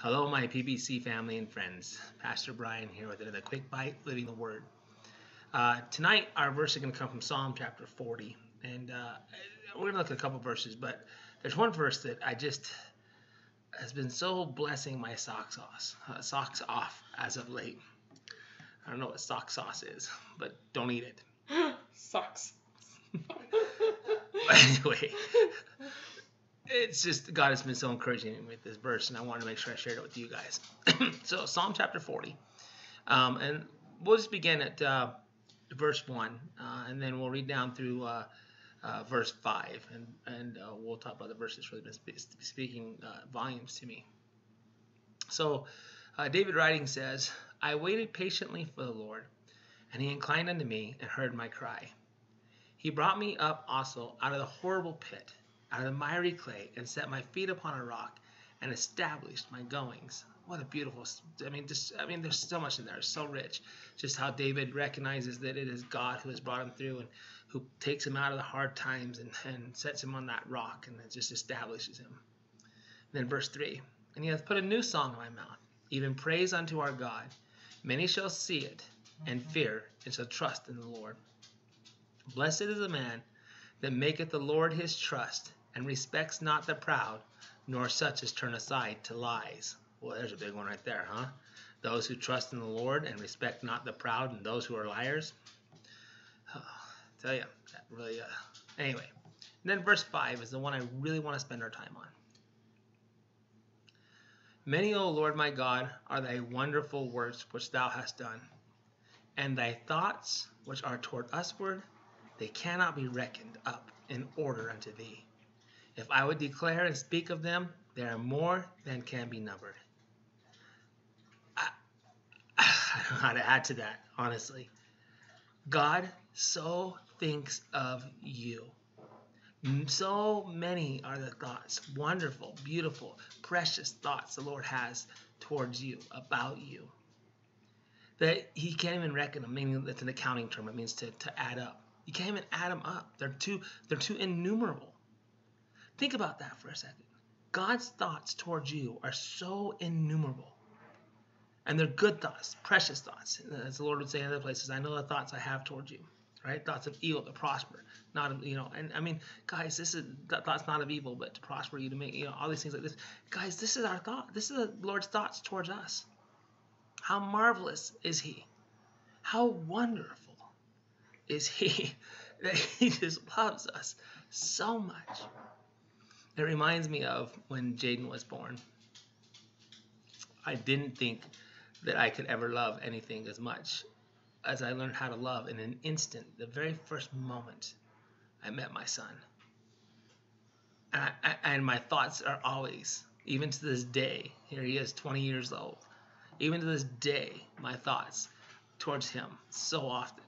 Hello, my PBC family and friends. Pastor Brian here with another quick bite, living the Word. Tonight, our verse is going to come from Psalm chapter 40, and we're going to look at a couple verses. But there's one verse that I just has been so blessing my socks off as of late. I don't know what sock sauce is, but don't eat it. Socks. But anyway. It's just God has been so encouraging me with this verse, and I wanted to make sure I shared it with you guys. So Psalm chapter 40, and we'll just begin at verse 1, and then we'll read down through verse 5, and we'll talk about the verse that's really been speaking volumes to me. So David writing says, I waited patiently for the Lord, and he inclined unto me and heard my cry. He brought me up also out of the horrible pit, out of the miry clay, and set my feet upon a rock, and established my goings. What a beautiful, there's so much in there. It's so rich. Just how David recognizes that it is God who has brought him through and who takes him out of the hard times and sets him on that rock, and it just establishes him. And then verse 3, and he hath put a new song in my mouth, even praise unto our God. Many shall see it, and fear, and shall trust in the Lord. Blessed is the man that maketh the Lord his trust, and respects not the proud, nor such as turn aside to lies. Well, there's a big one right there, huh? Those who trust in the Lord and respect not the proud, and those who are liars. Oh, I tell you, that really, anyway. And then verse 5 is the one I really want to spend our time on. Many, O Lord my God, are thy wonderful works which thou hast done, and thy thoughts which are toward usward, they cannot be reckoned up in order unto thee. If I would declare and speak of them, they are more than can be numbered. I don't know how to add to that, honestly. God so thinks of you. So many are the thoughts, wonderful, beautiful, precious thoughts the Lord has towards you, about you, that he can't even reckon them. Meaning that's an accounting term. It means to add up. You can't even add them up. They're too innumerable. Think about that for a second. God's thoughts towards you are so innumerable. And they're good thoughts, precious thoughts. As the Lord would say in other places, I know the thoughts I have towards you. Right? Thoughts of evil to prosper. Not of, and I mean, guys, thoughts not of evil, but to prosper you, to make, all these things like this. Guys, this is our thought. This is the Lord's thoughts towards us. How marvelous is he? How wonderful is he that he just loves us so much. It reminds me of when Jaden was born. I didn't think that I could ever love anything as much as I learned how to love in an instant, the very first moment I met my son. And my thoughts are always, even to this day, here he is 20 years old, even to this day, my thoughts towards him so often.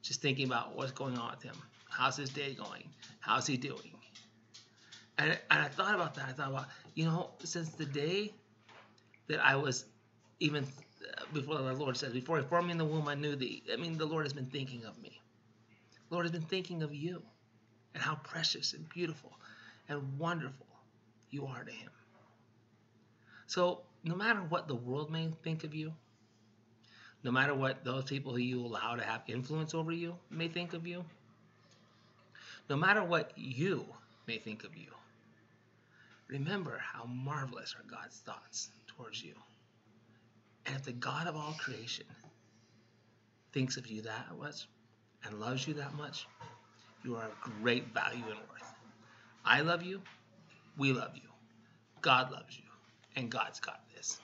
Just thinking about what's going on with him. How's his day going? How's he doing? And I thought about that. I thought about, since the day that I was even, before the Lord says, before he formed me in the womb, I knew thee. I mean, the Lord has been thinking of me. The Lord has been thinking of you and how precious and beautiful and wonderful you are to him. So no matter what the world may think of you, no matter what those people who you allow to have influence over you may think of you, no matter what you may think of you, remember how marvelous are God's thoughts towards you. And if the God of all creation thinks of you that much and loves you that much, you are of great value and worth. I love you. We love you. God loves you. And God's got this.